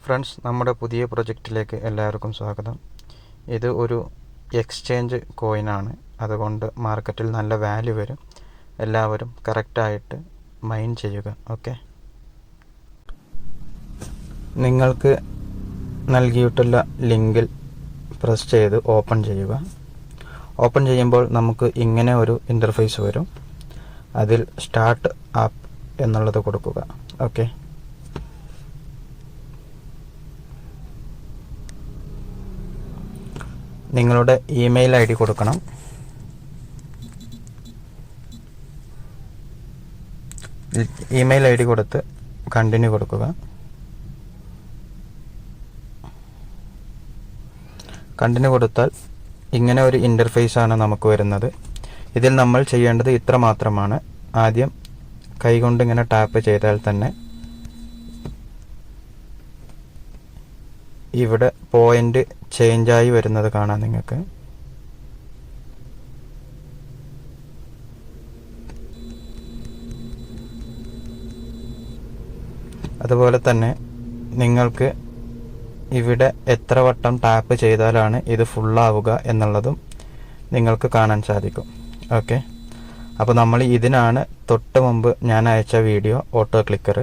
Friends, നമ്മുടെ പുതിയ പ്രൊജക്റ്റിലേക്ക് എല്ലാവർക്കും സ്വാഗതം. ഇത് ഒരു എക്സ്ചേഞ്ച് കോയിനാണ്. അതുകൊണ്ട് മാർക്കറ്റിൽ നല്ല വാല്യൂ വരും. എല്ലാവരും കറക്റ്റായിട്ട് മൈൻ ചെയ്യുക. ഓക്കെ, നിങ്ങൾക്ക് നൽകിയിട്ടുള്ള ലിങ്കിൽ പ്രസ് ചെയ്ത് ഓപ്പൺ ചെയ്യുക. ഓപ്പൺ ചെയ്യുമ്പോൾ നമുക്ക് ഇങ്ങനെ ഒരു ഇൻ്റർഫേസ് വരും. അതിൽ സ്റ്റാർട്ട് ആപ്പ് എന്നുള്ളത് കൊടുക്കുക. ഓക്കെ, നിങ്ങളുടെ ഇമെയിൽ ഐ ഡി കൊടുക്കണം. ഇമെയിൽ ഐ ഡി കൊടുത്ത് കണ്ടിന്യൂ കൊടുക്കുക. കണ്ടിന്യൂ കൊടുത്താൽ ഇങ്ങനെ ഒരു ഇൻ്റർഫേസ് ആണ് നമുക്ക് വരുന്നത്. ഇതിൽ നമ്മൾ ചെയ്യേണ്ടത് ഇത്ര മാത്രമാണ്. ആദ്യം കൈകൊണ്ട് ഇങ്ങനെ ടാപ്പ് ചെയ്താൽ തന്നെ ഇവിടെ പോയിന്റ് ചേഞ്ചായി വരുന്നത് കാണാം നിങ്ങൾക്ക്. അതുപോലെ തന്നെ നിങ്ങൾക്ക് ഇവിടെ എത്ര വട്ടം ടാപ്പ് ചെയ്താലാണ് ഇത് ഫുള്ളാവുക എന്നുള്ളതും നിങ്ങൾക്ക് കാണാൻ സാധിക്കും. ഓക്കെ, അപ്പോൾ നമ്മൾ ഇതിനാണ് തൊട്ട് മുമ്പ് ഞാൻ അയച്ച വീഡിയോ ഓട്ടോ ക്ലിക്കർ.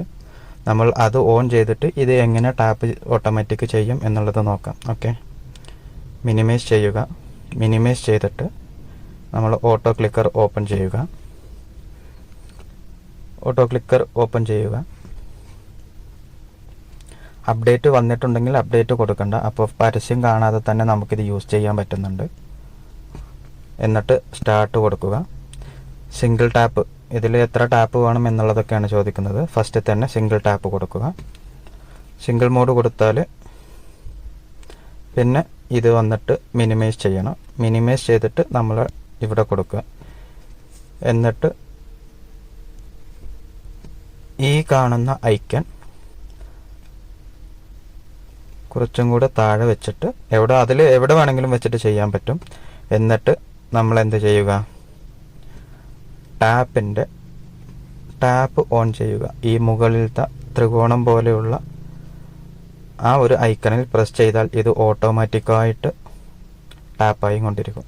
നമ്മൾ അത് ഓൺ ചെയ്തിട്ട് ഇത് എങ്ങനെ ടാപ്പ് ഓട്ടോമാറ്റിക് ചെയ്യും എന്നുള്ളത് നോക്കാം. ഓക്കെ, മിനിമൈസ് ചെയ്യുക. മിനിമൈസ് ചെയ്തിട്ട് നമ്മൾ ഓട്ടോ ക്ലിക്കർ ഓപ്പൺ ചെയ്യുക. ഓട്ടോ ക്ലിക്കർ ഓപ്പൺ ചെയ്യുക. അപ്ഡേറ്റ് വന്നിട്ടുണ്ടെങ്കിൽ അപ്ഡേറ്റ് കൊടുക്കണ്ട. അപ്പോൾ പരസ്യം കാണാതെ തന്നെ നമുക്കിത് യൂസ് ചെയ്യാൻ പറ്റുന്നുണ്ട്. എന്നിട്ട് സ്റ്റാർട്ട് കൊടുക്കുക. സിംഗിൾ ടാപ്പ്, ഇതിൽ എത്ര ടാപ്പ് വേണം എന്നുള്ളതൊക്കെയാണ് ചോദിക്കുന്നത്. ഫസ്റ്റ് തന്നെ സിംഗിൾ ടാപ്പ് കൊടുക്കുക. സിംഗിൾ മോഡ് കൊടുത്താൽ പിന്നെ ഇത് വന്നിട്ട് മിനിമൈസ് ചെയ്യണം. മിനിമൈസ് ചെയ്തിട്ട് നമ്മൾ ഇവിടെ കൊടുക്കുക. എന്നിട്ട് ഈ കാണുന്ന ഐക്കൺ കുറച്ചും കൂടെ താഴെ വെച്ചിട്ട് എവിടെ വേണമെങ്കിലും വെച്ചിട്ട് ചെയ്യാൻ പറ്റും. എന്നിട്ട് നമ്മൾ എന്ത് ചെയ്യുക, ടാപ്പ് ഓൺ ചെയ്യുക. ഈ മുകളിലത്തെ ത്രികോണം പോലെയുള്ള ആ ഒരു ഐക്കണിൽ പ്രസ് ചെയ്താൽ ഇത് ഓട്ടോമാറ്റിക്കായിട്ട് ടാപ്പായി കൊണ്ടിരിക്കും.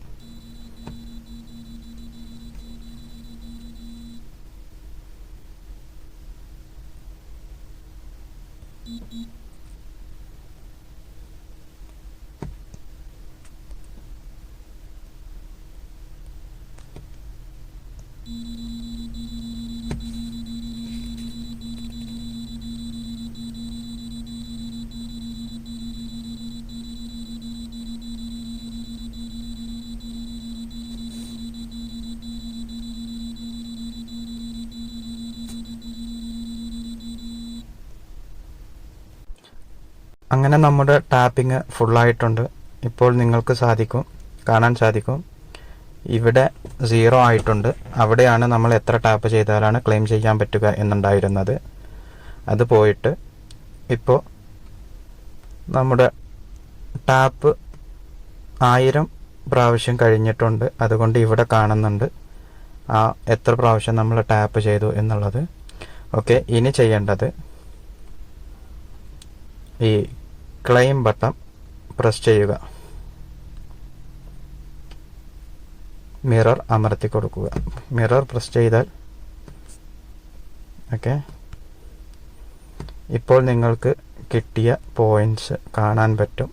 അങ്ങനെ നമ്മുടെ ടാപ്പിംഗ് ഫുള്ളായിട്ടുണ്ട്. ഇപ്പോൾ നിങ്ങൾക്ക് കാണാൻ സാധിക്കും ഇവിടെ 0 ആയിട്ടുണ്ട്. അവിടെയാണ് നമ്മൾ എത്ര ടാപ്പ് ചെയ്താലാണ് ക്ലെയിം ചെയ്യാൻ പറ്റുക എന്നുണ്ടായിരുന്നത്. അത് പോയിട്ട് ഇപ്പോൾ നമ്മുടെ ടാപ്പ് 1000 പ്രാവശ്യം കഴിഞ്ഞിട്ടുണ്ട്. അതുകൊണ്ട് ഇവിടെ കാണുന്നുണ്ട് എത്ര പ്രാവശ്യം നമ്മൾ ടാപ്പ് ചെയ്തു എന്നുള്ളത്. ഓക്കെ, ഇനി ചെയ്യേണ്ടത് ഈ ക്ലെയിം ബട്ടൺ പ്രസ് ചെയ്യുക. മിറർ അമർത്തി കൊടുക്കുക. മിറർ പ്രസ് ചെയ്താൽ ഓക്കെ, ഇപ്പോൾ നിങ്ങൾക്ക് കിട്ടിയ പോയിന്റ്സ് കാണാൻ പറ്റും.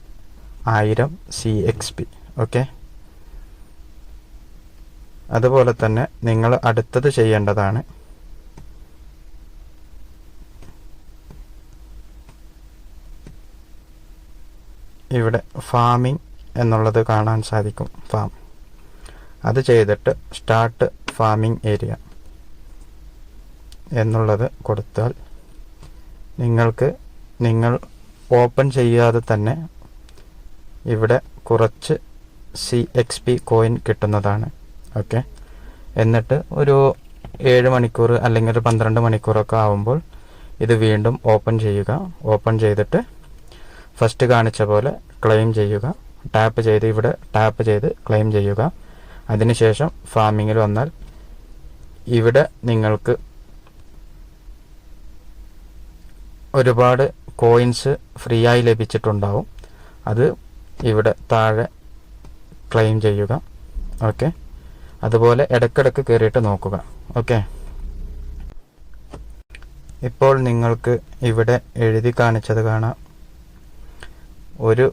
1000 CXP. ഓക്കെ, അതുപോലെ തന്നെ നിങ്ങൾ അടുത്തത് ചെയ്യേണ്ടതാണ് ഇവിടെ ഫാമിംഗ് എന്നുള്ളത് കാണാൻ സാധിക്കും. ഫാം, അത് ചെയ്തിട്ട് സ്റ്റാർട്ട് ഫാമിംഗ് ഏരിയ എന്നുള്ളത് കൊടുത്താൽ നിങ്ങൾ ഓപ്പൺ ചെയ്യാതെ തന്നെ ഇവിടെ കുറച്ച് CXP കോയിൻ കിട്ടുന്നതാണ്. ഓക്കെ, എന്നിട്ട് ഒരു 7 മണിക്കൂർ അല്ലെങ്കിൽ ഒരു 12 മണിക്കൂറൊക്കെ ആവുമ്പോൾ ഇത് വീണ്ടും ഓപ്പൺ ചെയ്യുക. ഓപ്പൺ ചെയ്തിട്ട് ഫസ്റ്റ് കാണിച്ച പോലെ ക്ലെയിം ചെയ്യുക. ഇവിടെ ടാപ്പ് ചെയ്ത് ക്ലെയിം ചെയ്യുക. അതിനുശേഷം ഫാമിങ്ങിൽ വന്നാൽ ഇവിടെ നിങ്ങൾക്ക് ഒരുപാട് കോയിൻസ് ഫ്രീ ആയി ലഭിച്ചിട്ടുണ്ടാവും. അത് ഇവിടെ താഴെ ക്ലെയിം ചെയ്യുക. ഓക്കെ, അതുപോലെ ഇടയ്ക്കിടയ്ക്ക് കയറിയിട്ട് നോക്കുക. ഓക്കെ, ഇപ്പോൾ നിങ്ങൾക്ക് ഇവിടെ എഴുതി കാണിച്ചത് കാണാം. 1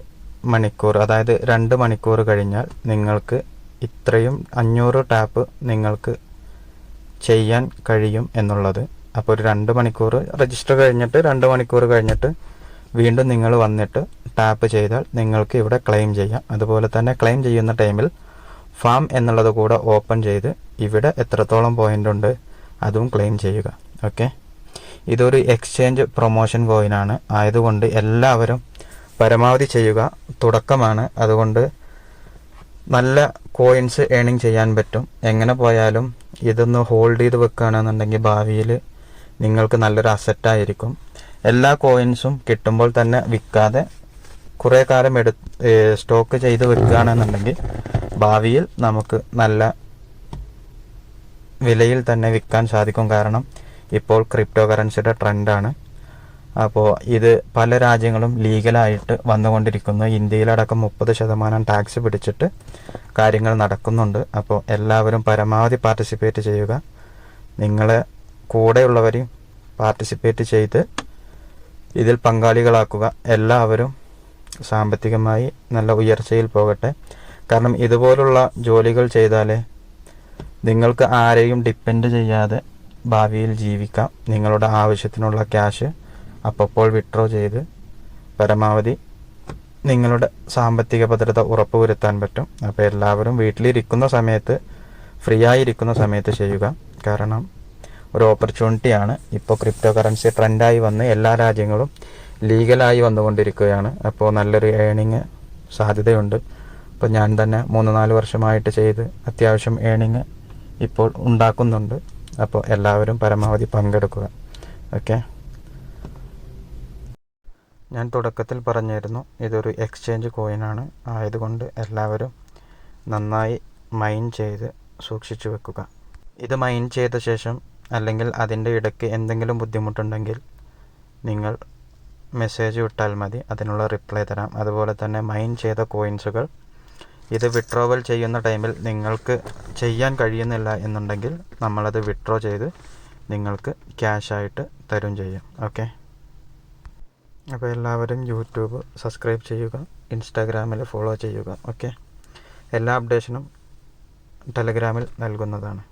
മണിക്കൂർ, അതായത് 2 മണിക്കൂർ കഴിഞ്ഞാൽ നിങ്ങൾക്ക് ഇത്രയും 500 ടാപ്പ് നിങ്ങൾക്ക് ചെയ്യാൻ കഴിയും എന്നുള്ളത്. അപ്പോൾ ഒരു 2 മണിക്കൂർ രജിസ്റ്റർ കഴിഞ്ഞിട്ട് 2 മണിക്കൂർ കഴിഞ്ഞിട്ട് വീണ്ടും നിങ്ങൾ വന്നിട്ട് ടാപ്പ് ചെയ്താൽ നിങ്ങൾക്ക് ഇവിടെ ക്ലെയിം ചെയ്യാം. അതുപോലെ തന്നെ ക്ലെയിം ചെയ്യുന്ന ടൈമിൽ ഫാം എന്നുള്ളത് കൂടെ ഓപ്പൺ ചെയ്ത് ഇവിടെ എത്രത്തോളം പോയിന്റ് ഉണ്ട് അതും ക്ലെയിം ചെയ്യുക. ഓക്കെ, ഇതൊരു എക്സ്ചേഞ്ച് പ്രൊമോഷൻ കോയിനാണ്. ആയതുകൊണ്ട് എല്ലാവരും പരമാവധി ചെയ്യുക. തുടക്കമാണ്, അതുകൊണ്ട് നല്ല കോയിൻസ് ഏണിങ് ചെയ്യാൻ പറ്റും. എങ്ങനെ പോയാലും ഇതൊന്ന് ഹോൾഡ് ചെയ്ത് വെക്കുകയാണെന്നുണ്ടെങ്കിൽ ഭാവിയിൽ നിങ്ങൾക്ക് നല്ലൊരു അസറ്റായിരിക്കും. എല്ലാ കോയിൻസും കിട്ടുമ്പോൾ തന്നെ വിൽക്കാതെ കുറേ കാലം സ്റ്റോക്ക് ചെയ്ത് വെക്കുകയാണെന്നുണ്ടെങ്കിൽ ഭാവിയിൽ നമുക്ക് നല്ല വിലയിൽ തന്നെ വിൽക്കാൻ സാധിക്കും. കാരണം ഇപ്പോൾ ക്രിപ്റ്റോ കറൻസിയുടെ ട്രെൻഡാണ്. അപ്പോൾ ഇത് പല രാജ്യങ്ങളും ലീഗലായിട്ട് വന്നുകൊണ്ടിരിക്കുന്നു. ഇന്ത്യയിലടക്കം 30% ടാക്സ് പിടിച്ചിട്ട് കാര്യങ്ങൾ നടക്കുന്നുണ്ട്. അപ്പോൾ എല്ലാവരും പരമാവധി പാർട്ടിസിപ്പേറ്റ് ചെയ്യുക. നിങ്ങളെ കൂടെയുള്ളവരെയും പാർട്ടിസിപ്പേറ്റ് ചെയ്ത് ഇതിൽ പങ്കാളികളാക്കുക. എല്ലാവരും സാമ്പത്തികമായി നല്ല ഉയർച്ചയിൽ പോകട്ടെ. കാരണം ഇതുപോലുള്ള ജോലികൾ ചെയ്താലേ നിങ്ങൾക്ക് ആരെയും ഡിപ്പെൻഡ് ചെയ്യാതെ ഭാവിയിൽ ജീവിക്കാം. നിങ്ങളുടെ ആവശ്യത്തിനുള്ള ക്യാഷ് അപ്പോൾ വിഡ്രോ ചെയ്ത് പരമാവധി നിങ്ങളുടെ സാമ്പത്തിക ഭദ്രത ഉറപ്പുവരുത്താൻ പറ്റും. അപ്പോൾ എല്ലാവരും വീട്ടിലിരിക്കുന്ന സമയത്ത്, ഫ്രീ ആയിരിക്കുന്ന സമയത്ത് ചെയ്യുക. കാരണം ഒരു ഓപ്പർച്യൂണിറ്റിയാണ്. ഇപ്പോൾ ക്രിപ്റ്റോ കറൻസി ട്രെൻഡായി വന്ന് എല്ലാ രാജ്യങ്ങളും ലീഗലായി വന്നുകൊണ്ടിരിക്കുകയാണ്. അപ്പോൾ നല്ലൊരു ഏണിങ് സാധ്യതയുണ്ട്. ഇപ്പോൾ ഞാൻ തന്നെ 3-4 വർഷമായിട്ട് ചെയ്ത് അത്യാവശ്യം ഏണിങ് ഇപ്പോൾ ഉണ്ടാക്കുന്നുണ്ട്. അപ്പോൾ എല്ലാവരും പരമാവധി പങ്കെടുക്കുക. ഓക്കെ, ഞാൻ തുടക്കത്തിൽ പറഞ്ഞിരുന്നു ഇതൊരു എക്സ്ചേഞ്ച് കോയിനാണ്. ആയതുകൊണ്ട് എല്ലാവരും നന്നായി മൈൻ ചെയ്ത് സൂക്ഷിച്ചു വെക്കുക. ഇത് മൈൻ ചെയ്ത ശേഷം അല്ലെങ്കിൽ അതിൻ്റെ ഇടയ്ക്ക് എന്തെങ്കിലും ബുദ്ധിമുട്ടുണ്ടെങ്കിൽ നിങ്ങൾ മെസ്സേജ് വിട്ടാൽ മതി, അതിനുള്ള റിപ്ലൈ തരാം. അതുപോലെ തന്നെ മൈൻ ചെയ്ത കോയിൻസുകൾ ഇത് വിഡ്രോവൽ ചെയ്യുന്ന ടൈമിൽ നിങ്ങൾക്ക് ചെയ്യാൻ കഴിയുന്നില്ല എന്നുണ്ടെങ്കിൽ നമ്മളത് വിഡ്രോ ചെയ്ത് നിങ്ങൾക്ക് ക്യാഷായിട്ട് തരും ചെയ്യും. ഓക്കെ, അപ്പോൾ എല്ലാവരും യൂട്യൂബ് സബ്സ്ക്രൈബ് ചെയ്യുക, ഇൻസ്റ്റാഗ്രാമിൽ ഫോളോ ചെയ്യുക. ഓക്കെ, എല്ലാ അപ്ഡേഷനും ടെലഗ്രാമിൽ നൽകുന്നതാണ്.